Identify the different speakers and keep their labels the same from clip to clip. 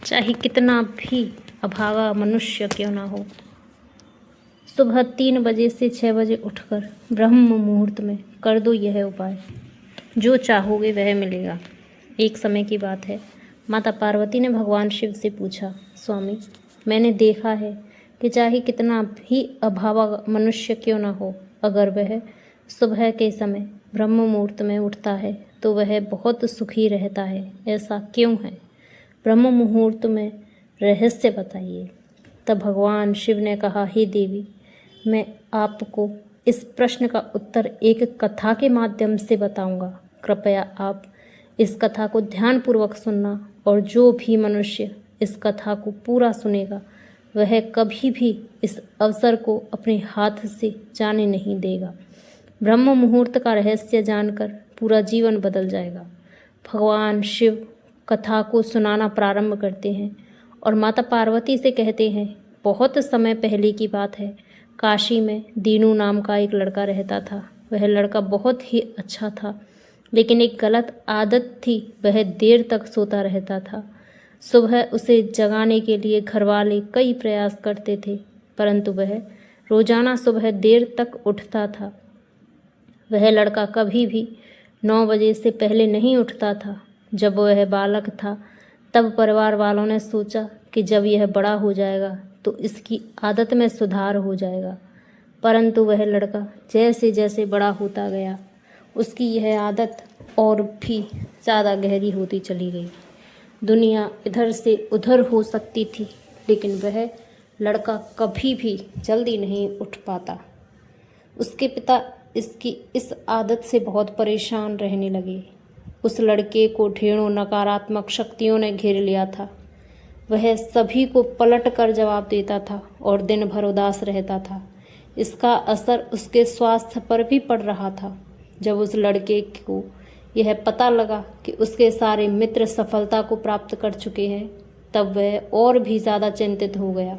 Speaker 1: चाहे कितना भी अभागा मनुष्य क्यों ना हो, सुबह 3 बजे से 6 बजे उठकर ब्रह्म मुहूर्त में कर दो यह उपाय, जो चाहोगे वह मिलेगा। एक समय की बात है, माता पार्वती ने भगवान शिव से पूछा, स्वामी, मैंने देखा है कि चाहे कितना भी अभावा मनुष्य क्यों ना हो, अगर वह सुबह के समय ब्रह्म मुहूर्त में उठता है तो वह बहुत सुखी रहता है। ऐसा क्यों है? ब्रह्म मुहूर्त में रहस्य बताइए। तब भगवान शिव ने कहा, हे देवी, मैं आपको इस प्रश्न का उत्तर एक कथा के माध्यम से बताऊंगा। कृपया आप इस कथा को ध्यानपूर्वक सुनना, और जो भी मनुष्य इस कथा को पूरा सुनेगा वह कभी भी इस अवसर को अपने हाथ से जाने नहीं देगा। ब्रह्म मुहूर्त का रहस्य जानकर पूरा जीवन बदल जाएगा। भगवान शिव कथा को सुनाना प्रारंभ करते हैं और माता पार्वती से कहते हैं, बहुत समय पहले की बात है, काशी में दीनू नाम का एक लड़का रहता था। वह लड़का बहुत ही अच्छा था, लेकिन एक गलत आदत थी, वह देर तक सोता रहता था। सुबह उसे जगाने के लिए घरवाले कई प्रयास करते थे, परंतु वह रोजाना सुबह देर तक उठता था। वह लड़का कभी भी 9 बजे से पहले नहीं उठता था। जब वह बालक था तब परिवार वालों ने सोचा कि जब यह बड़ा हो जाएगा तो इसकी आदत में सुधार हो जाएगा, परंतु वह लड़का जैसे जैसे बड़ा होता गया उसकी यह आदत और भी ज़्यादा गहरी होती चली गई। दुनिया इधर से उधर हो सकती थी, लेकिन वह लड़का कभी भी जल्दी नहीं उठ पाता। उसके पिता इसकी इस आदत से बहुत परेशान रहने लगे। उस लड़के को ढेरों नकारात्मक शक्तियों ने घेर लिया था। वह सभी को पलट कर जवाब देता था और दिन भर उदास रहता था। इसका असर उसके स्वास्थ्य पर भी पड़ रहा था। जब उस लड़के को यह पता लगा कि उसके सारे मित्र सफलता को प्राप्त कर चुके हैं, तब वह और भी ज़्यादा चिंतित हो गया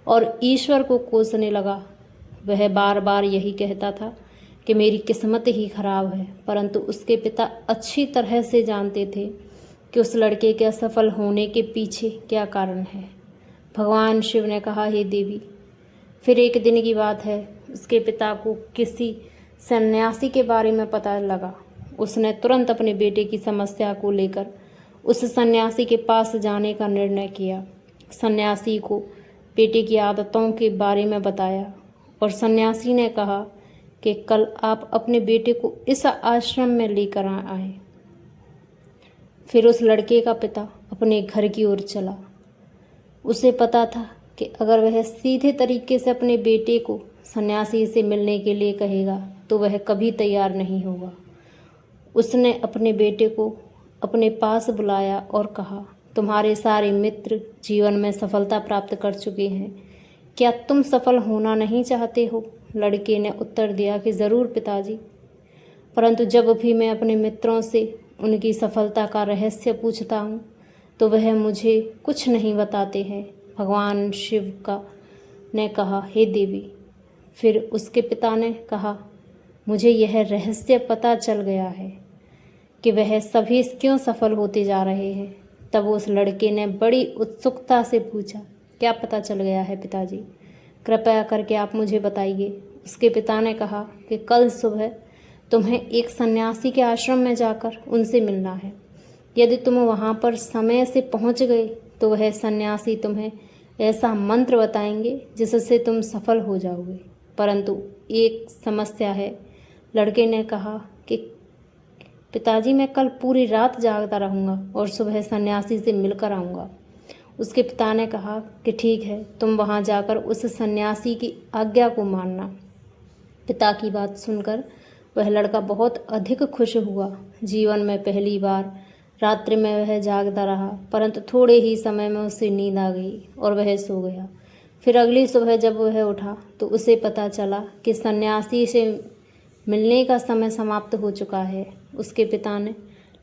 Speaker 1: और ईश्वर को कोसने लगा। वह बार बार यही कहता था कि मेरी किस्मत ही खराब है, परंतु उसके पिता अच्छी तरह से जानते थे कि उस लड़के के असफल होने के पीछे क्या कारण है। भगवान शिव ने कहा, हे देवी, फिर एक दिन की बात है, उसके पिता को किसी सन्यासी के बारे में पता लगा। उसने तुरंत अपने बेटे की समस्या को लेकर उस सन्यासी के पास जाने का निर्णय किया। सन्यासी को बेटे की आदतों के बारे में बताया और सन्यासी ने कहा कि कल आप अपने बेटे को इस आश्रम में लेकर आए। फिर उस लड़के का पिता अपने घर की ओर चला। उसे पता था कि अगर वह सीधे तरीके से अपने बेटे को सन्यासी से मिलने के लिए कहेगा तो वह कभी तैयार नहीं होगा। उसने अपने बेटे को अपने पास बुलाया और कहा, तुम्हारे सारे मित्र जीवन में सफलता प्राप्त कर चुके हैं, क्या तुम सफल होना नहीं चाहते हो? लड़के ने उत्तर दिया कि ज़रूर पिताजी, परंतु जब भी मैं अपने मित्रों से उनकी सफलता का रहस्य पूछता हूँ तो वह मुझे कुछ नहीं बताते हैं। भगवान शिव ने कहा, हे देवी। फिर उसके पिता ने कहा, मुझे यह रहस्य पता चल गया है कि वह सभी क्यों सफल होते जा रहे हैं। तब उस लड़के ने बड़ी उत्सुकता से पूछा, क्या पता चल गया है पिताजी? कृपया करके आप मुझे बताइए। उसके पिता ने कहा कि कल सुबह तुम्हें एक सन्यासी के आश्रम में जाकर उनसे मिलना है। यदि तुम वहाँ पर समय से पहुँच गए तो वह सन्यासी तुम्हें ऐसा मंत्र बताएंगे जिससे तुम सफल हो जाओगे, परंतु एक समस्या है। लड़के ने कहा कि पिताजी, मैं कल पूरी रात जागता रहूँगा और सुबह सन्यासी से मिलकर आऊँगा। उसके पिता ने कहा कि ठीक है, तुम वहाँ जाकर उस सन्यासी की आज्ञा को मानना। पिता की बात सुनकर वह लड़का बहुत अधिक खुश हुआ। जीवन में पहली बार रात्रि में वह जागता रहा, परंतु थोड़े ही समय में उसे नींद आ गई और वह सो गया। फिर अगली सुबह जब वह उठा तो उसे पता चला कि सन्यासी से मिलने का समय समाप्त हो चुका है। उसके पिता ने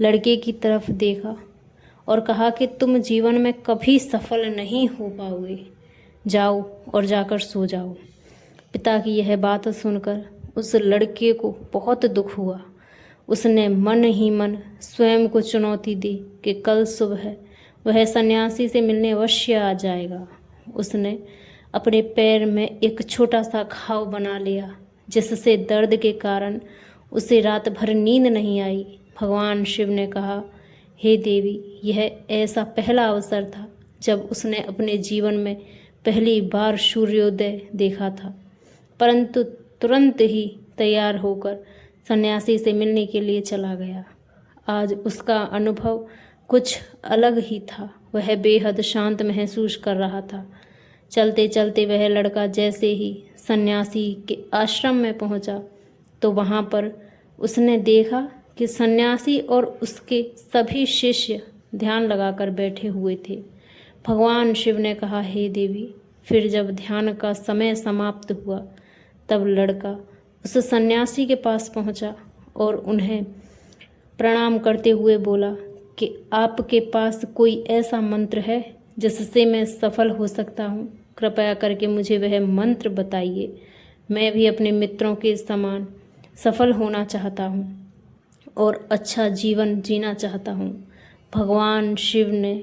Speaker 1: लड़के की तरफ देखा और कहा कि तुम जीवन में कभी सफल नहीं हो पाओगे, जाओ और जाकर सो जाओ। पिता की यह बात सुनकर उस लड़के को बहुत दुख हुआ। उसने मन ही मन स्वयं को चुनौती दी कि कल सुबह वह सन्यासी से मिलने अवश्य आ जाएगा। उसने अपने पैर में एक छोटा सा घाव बना लिया, जिससे दर्द के कारण उसे रात भर नींद नहीं आई। भगवान शिव ने कहा, हे देवी, यह ऐसा पहला अवसर था जब उसने अपने जीवन में पहली बार सूर्योदय देखा था, परंतु तुरंत ही तैयार होकर सन्यासी से मिलने के लिए चला गया। आज उसका अनुभव कुछ अलग ही था। वह बेहद शांत महसूस कर रहा था। चलते चलते वह लड़का जैसे ही सन्यासी के आश्रम में पहुंचा तो वहां पर उसने देखा कि सन्यासी और उसके सभी शिष्य ध्यान लगाकर बैठे हुए थे। भगवान शिव ने कहा, हे देवी। फिर जब ध्यान का समय समाप्त हुआ तब लड़का उस सन्यासी के पास पहुंचा और उन्हें प्रणाम करते हुए बोला कि आपके पास कोई ऐसा मंत्र है जिससे मैं सफल हो सकता हूँ? कृपया करके मुझे वह मंत्र बताइए। मैं भी अपने मित्रों के समान सफल होना चाहता हूँ और अच्छा जीवन जीना चाहता हूँ। भगवान शिव ने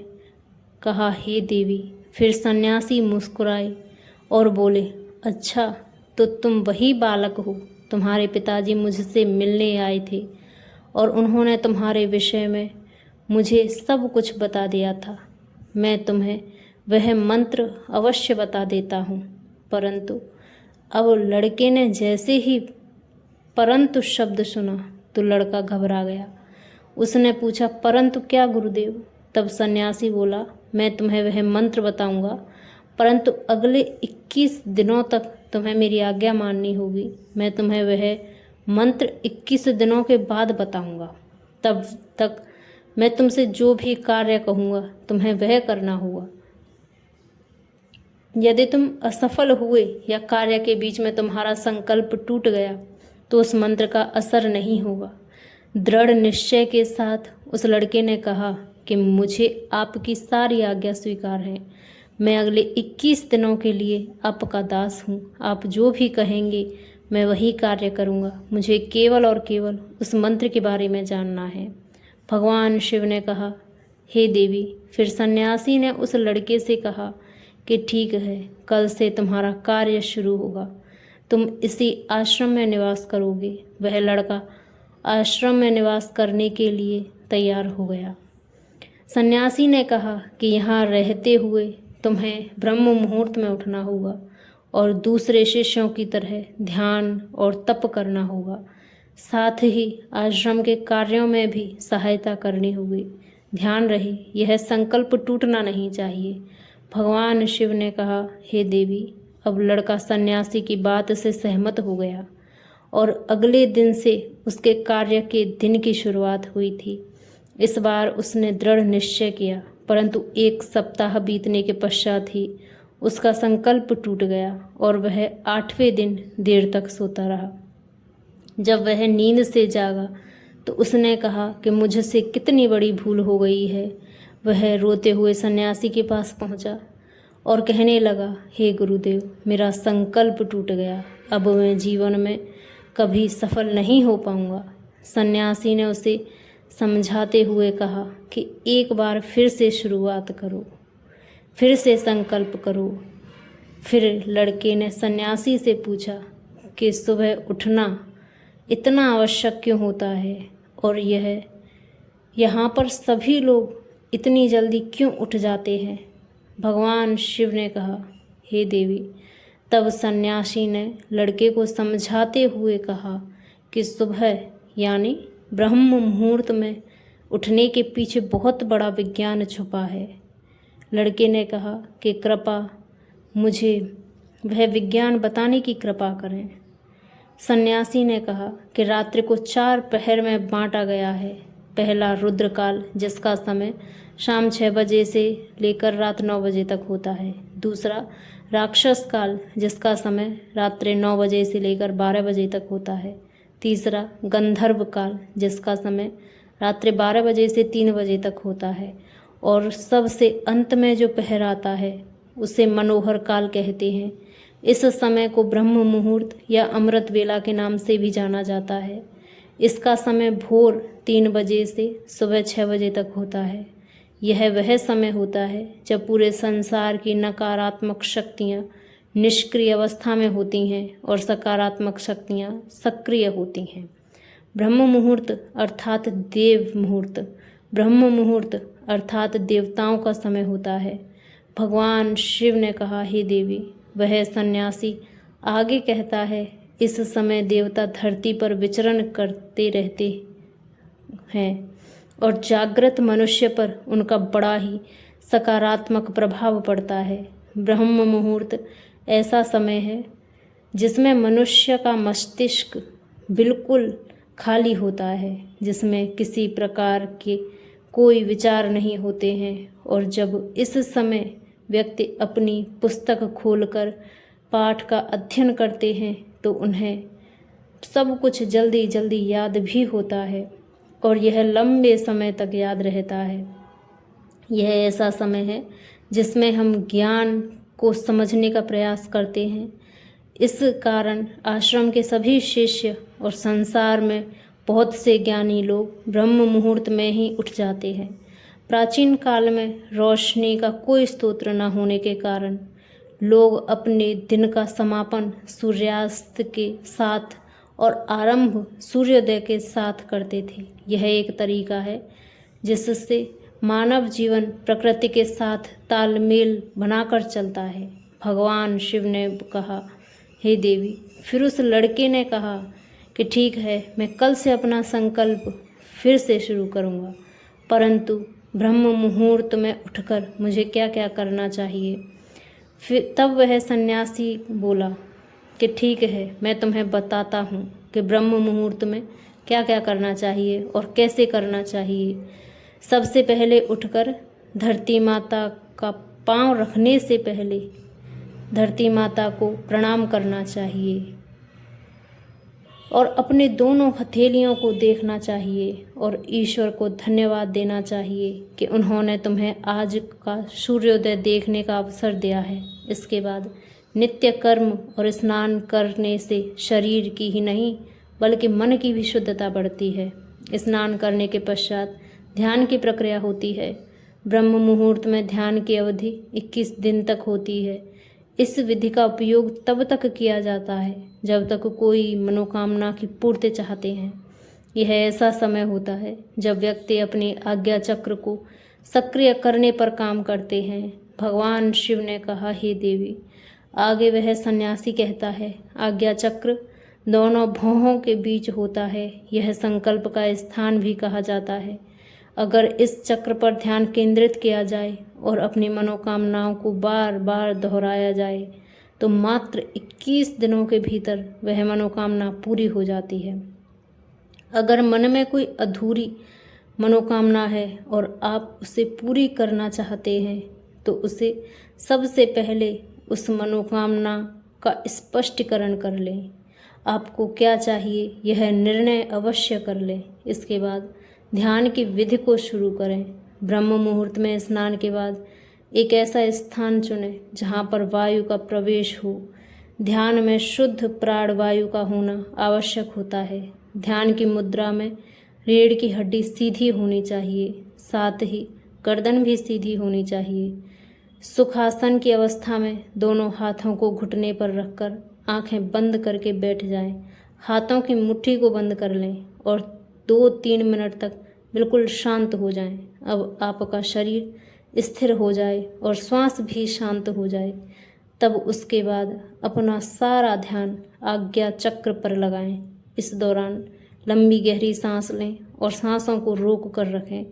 Speaker 1: कहा, हे देवी। फिर सन्यासी मुस्कुराए और बोले, अच्छा, तो तुम वही बालक हो। तुम्हारे पिताजी मुझसे मिलने आए थे और उन्होंने तुम्हारे विषय में मुझे सब कुछ बता दिया था। मैं तुम्हें वह मंत्र अवश्य बता देता हूँ। परंतु अब लड़के ने जैसे ही परंतु शब्द सुना तो लड़का घबरा गया। उसने पूछा, परंतु क्या गुरुदेव? तब सन्यासी बोला, मैं तुम्हें वह मंत्र बताऊंगा, परंतु अगले 21 दिनों तक तुम्हें मेरी आज्ञा माननी होगी। मैं तुम्हें वह मंत्र 21 दिनों के बाद बताऊंगा। तब तक मैं तुमसे जो भी कार्य कहूँगा तुम्हें वह करना होगा। यदि तुम असफल हुए या कार्य के बीच में तुम्हारा संकल्प टूट गया तो उस मंत्र का असर नहीं होगा। दृढ़ निश्चय के साथ उस लड़के ने कहा कि मुझे आपकी सारी आज्ञा स्वीकार है। मैं अगले 21 दिनों के लिए आपका दास हूँ। आप जो भी कहेंगे मैं वही कार्य करूँगा। मुझे केवल और केवल उस मंत्र के बारे में जानना है। भगवान शिव ने कहा, हे देवी। फिर सन्यासी ने उस लड़के से कहा कि ठीक है, कल से तुम्हारा कार्य शुरू होगा। तुम इसी आश्रम में निवास करोगे। वह लड़का आश्रम में निवास करने के लिए तैयार हो गया। सन्यासी ने कहा कि यहाँ रहते हुए तुम्हें ब्रह्म मुहूर्त में उठना होगा और दूसरे शिष्यों की तरह ध्यान और तप करना होगा। साथ ही आश्रम के कार्यों में भी सहायता करनी होगी। ध्यान रहे, यह संकल्प टूटना नहीं चाहिए। भगवान शिव ने कहा, हे देवी। अब लड़का सन्यासी की बात से सहमत हो गया और अगले दिन से उसके कार्य के दिन की शुरुआत हुई थी। इस बार उसने दृढ़ निश्चय किया, परंतु 1 सप्ताह बीतने के पश्चात ही उसका संकल्प टूट गया और वह 8वें दिन देर तक सोता रहा। जब वह नींद से जागा तो उसने कहा कि मुझसे कितनी बड़ी भूल हो गई है। वह रोते हुए सन्यासी के पास पहुंचा और कहने लगा, हे गुरुदेव, मेरा संकल्प टूट गया। अब मैं जीवन में कभी सफल नहीं हो पाऊंगा। सन्यासी ने उसे समझाते हुए कहा कि एक बार फिर से शुरुआत करो, फिर से संकल्प करो। फिर लड़के ने सन्यासी से पूछा कि सुबह उठना इतना आवश्यक क्यों होता है और यहाँ पर सभी लोग इतनी जल्दी क्यों उठ जाते हैं? भगवान शिव ने कहा, हे देवी। तब सन्यासी ने लड़के को समझाते हुए कहा कि सुबह यानी ब्रह्म मुहूर्त में उठने के पीछे बहुत बड़ा विज्ञान छुपा है। लड़के ने कहा कि कृपा मुझे वह विज्ञान बताने की कृपा करें। सन्यासी ने कहा कि रात्रि को 4 पहर में बांटा गया है। पहला रुद्रकाल, जिसका समय शाम 6 बजे से लेकर रात 9 बजे तक होता है। दूसरा राक्षस काल, जिसका समय रात्रि 9 बजे से लेकर 12 बजे तक होता है। तीसरा गंधर्व काल, जिसका समय रात्रि 12 बजे से 3 बजे तक होता है। और सबसे अंत में जो पहर आता है उसे मनोहर काल कहते हैं। इस समय को ब्रह्म मुहूर्त या अमृत वेला के नाम से भी जाना जाता है। इसका समय भोर 3 बजे से सुबह 6 बजे तक होता है। यह वह समय होता है जब पूरे संसार की नकारात्मक शक्तियाँ निष्क्रिय अवस्था में होती हैं और सकारात्मक शक्तियाँ सक्रिय होती हैं। ब्रह्म मुहूर्त अर्थात देव मुहूर्त, ब्रह्म मुहूर्त अर्थात देवताओं का समय होता है। भगवान शिव ने कहा, हे देवी। वह सन्यासी आगे कहता है, इस समय देवता धरती पर विचरण करते रहते हैं और जागृत मनुष्य पर उनका बड़ा ही सकारात्मक प्रभाव पड़ता है। ब्रह्म मुहूर्त ऐसा समय है जिसमें मनुष्य का मस्तिष्क बिल्कुल खाली होता है, जिसमें किसी प्रकार के कोई विचार नहीं होते हैं। और जब इस समय व्यक्ति अपनी पुस्तक खोलकर पाठ का अध्ययन करते हैं तो उन्हें सब कुछ जल्दी जल्दी याद भी होता है और यह लंबे समय तक याद रहता है। यह ऐसा समय है जिसमें हम ज्ञान को समझने का प्रयास करते हैं। इस कारण आश्रम के सभी शिष्य और संसार में बहुत से ज्ञानी लोग ब्रह्म मुहूर्त में ही उठ जाते हैं। प्राचीन काल में रोशनी का कोई स्रोत न होने के कारण लोग अपने दिन का समापन सूर्यास्त के साथ और आरंभ सूर्योदय के साथ करते थे। यह एक तरीका है जिससे मानव जीवन प्रकृति के साथ तालमेल बनाकर चलता है। भगवान शिव ने कहा, हे देवी। फिर उस लड़के ने कहा कि ठीक है, मैं कल से अपना संकल्प फिर से शुरू करूँगा, परंतु ब्रह्म मुहूर्त में उठकर मुझे क्या क्या करना चाहिए। फिर तब वह सन्यासी बोला कि ठीक है, मैं तुम्हें बताता हूँ कि ब्रह्म मुहूर्त में क्या क्या करना चाहिए और कैसे करना चाहिए। सबसे पहले उठकर धरती माता का पांव रखने से पहले धरती माता को प्रणाम करना चाहिए और अपने दोनों हथेलियों को देखना चाहिए और ईश्वर को धन्यवाद देना चाहिए कि उन्होंने तुम्हें आज का सूर्योदय देखने का अवसर दिया है। इसके बाद नित्य कर्म और स्नान करने से शरीर की ही नहीं बल्कि मन की भी शुद्धता बढ़ती है। स्नान करने के पश्चात ध्यान की प्रक्रिया होती है। ब्रह्म मुहूर्त में ध्यान की अवधि 21 दिन तक होती है। इस विधि का उपयोग तब तक किया जाता है जब तक कोई मनोकामना की पूर्ति चाहते हैं। यह ऐसा समय होता है जब व्यक्ति अपने आज्ञा चक्र को सक्रिय करने पर काम करते हैं। भगवान शिव ने कहा, हे देवी। आगे वह सन्यासी कहता है, आज्ञा चक्र दोनों भौहों के बीच होता है। यह संकल्प का स्थान भी कहा जाता है। अगर इस चक्र पर ध्यान केंद्रित किया जाए और अपनी मनोकामनाओं को बार बार दोहराया जाए तो मात्र 21 दिनों के भीतर वह मनोकामना पूरी हो जाती है। अगर मन में कोई अधूरी मनोकामना है और आप उसे पूरी करना चाहते हैं तो उसे सबसे पहले उस मनोकामना का स्पष्टीकरण कर लें। आपको क्या चाहिए यह निर्णय अवश्य कर लें। इसके बाद ध्यान की विधि को शुरू करें। ब्रह्म मुहूर्त में स्नान के बाद एक ऐसा स्थान चुनें जहाँ पर वायु का प्रवेश हो। ध्यान में शुद्ध प्राण वायु का होना आवश्यक होता है। ध्यान की मुद्रा में रीढ़ की हड्डी सीधी होनी चाहिए, साथ ही गर्दन भी सीधी होनी चाहिए। सुखासन की अवस्था में दोनों हाथों को घुटने पर रखकर आंखें बंद करके बैठ जाएं। हाथों की मुट्ठी को बंद कर लें और 2-3 मिनट तक बिल्कुल शांत हो जाएं। अब आपका शरीर स्थिर हो जाए और श्वास भी शांत हो जाए, तब उसके बाद अपना सारा ध्यान आज्ञा चक्र पर लगाएं। इस दौरान लंबी गहरी सांस लें और सांसों को रोक कर रखें।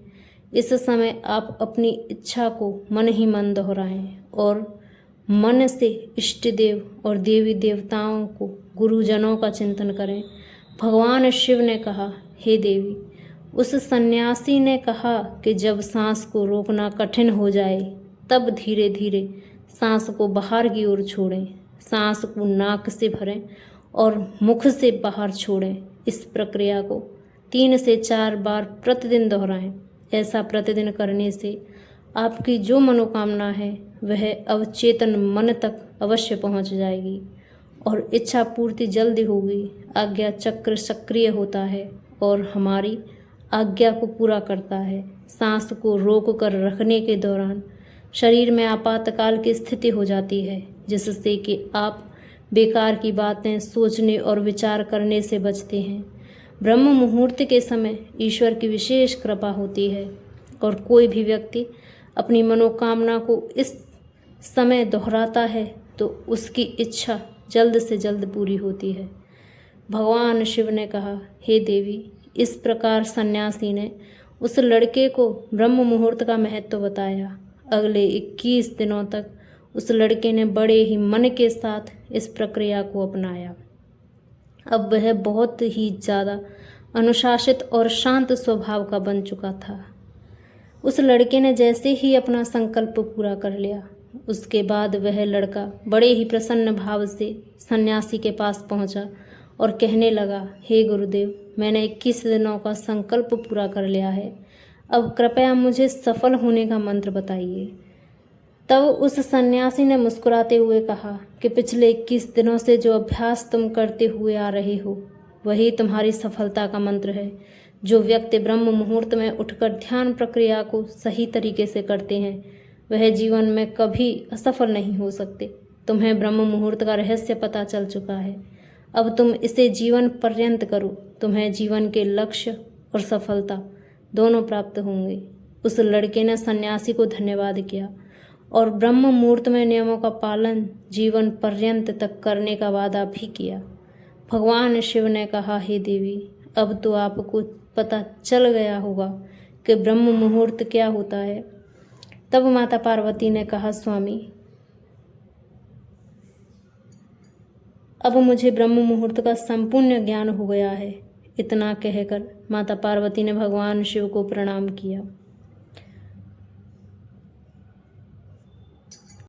Speaker 1: इस समय आप अपनी इच्छा को मन ही मन दोहराएं और मन से इष्ट देव और देवी देवताओं को, गुरुजनों का चिंतन करें। भगवान शिव ने कहा, हे देवी। उस सन्यासी ने कहा कि जब सांस को रोकना कठिन हो जाए तब धीरे धीरे सांस को बाहर की ओर छोड़ें। सांस को नाक से भरें और मुख से बाहर छोड़ें। इस प्रक्रिया को 3 से 4 बार प्रतिदिन दोहराएं। ऐसा प्रतिदिन करने से आपकी जो मनोकामना है वह अवचेतन मन तक अवश्य पहुंच जाएगी और इच्छा पूर्ति जल्दी होगी। आज्ञा चक्र सक्रिय होता है और हमारी आज्ञा को पूरा करता है। सांस को रोक कर रखने के दौरान शरीर में आपातकाल की स्थिति हो जाती है, जिससे कि आप बेकार की बातें सोचने और विचार करने से बचते हैं। ब्रह्म मुहूर्त के समय ईश्वर की विशेष कृपा होती है और कोई भी व्यक्ति अपनी मनोकामना को इस समय दोहराता है तो उसकी इच्छा जल्द से जल्द पूरी होती है। भगवान शिव ने कहा, हे देवी, इस प्रकार सन्यासी ने उस लड़के को ब्रह्म मुहूर्त का महत्व बताया। अगले 21 दिनों तक उस लड़के ने बड़े ही मन के साथ इस प्रक्रिया को अपनाया। अब वह बहुत ही ज़्यादा अनुशासित और शांत स्वभाव का बन चुका था। उस लड़के ने जैसे ही अपना संकल्प पूरा कर लिया, उसके बाद वह लड़का बड़े ही प्रसन्न भाव से सन्यासी के पास पहुंचा और कहने लगा, हे गुरुदेव, मैंने 21 दिनों का संकल्प पूरा कर लिया है। अब कृपया मुझे सफल होने का मंत्र बताइए। तब उस सन्यासी ने मुस्कुराते हुए कहा कि पिछले 21 दिनों से जो अभ्यास तुम करते हुए आ रहे हो, वही तुम्हारी सफलता का मंत्र है। जो व्यक्ति ब्रह्म मुहूर्त में उठकर ध्यान प्रक्रिया को सही तरीके से करते हैं, वह जीवन में कभी असफल नहीं हो सकते। तुम्हें ब्रह्म मुहूर्त का रहस्य पता चल चुका है। अब तुम इसे जीवन पर्यंत करो। तुम्हें जीवन के लक्ष्य और सफलता दोनों प्राप्त होंगे। उस लड़के ने सन्यासी को धन्यवाद किया और ब्रह्म मुहूर्त में नियमों का पालन जीवन पर्यंत तक करने का वादा भी किया। भगवान शिव ने कहा, हे देवी, अब तो आपको पता चल गया होगा कि ब्रह्म मुहूर्त क्या होता है। तब माता पार्वती ने कहा, स्वामी, अब मुझे ब्रह्म मुहूर्त का संपूर्ण ज्ञान हो गया है। इतना कहकर माता पार्वती ने भगवान शिव को प्रणाम किया।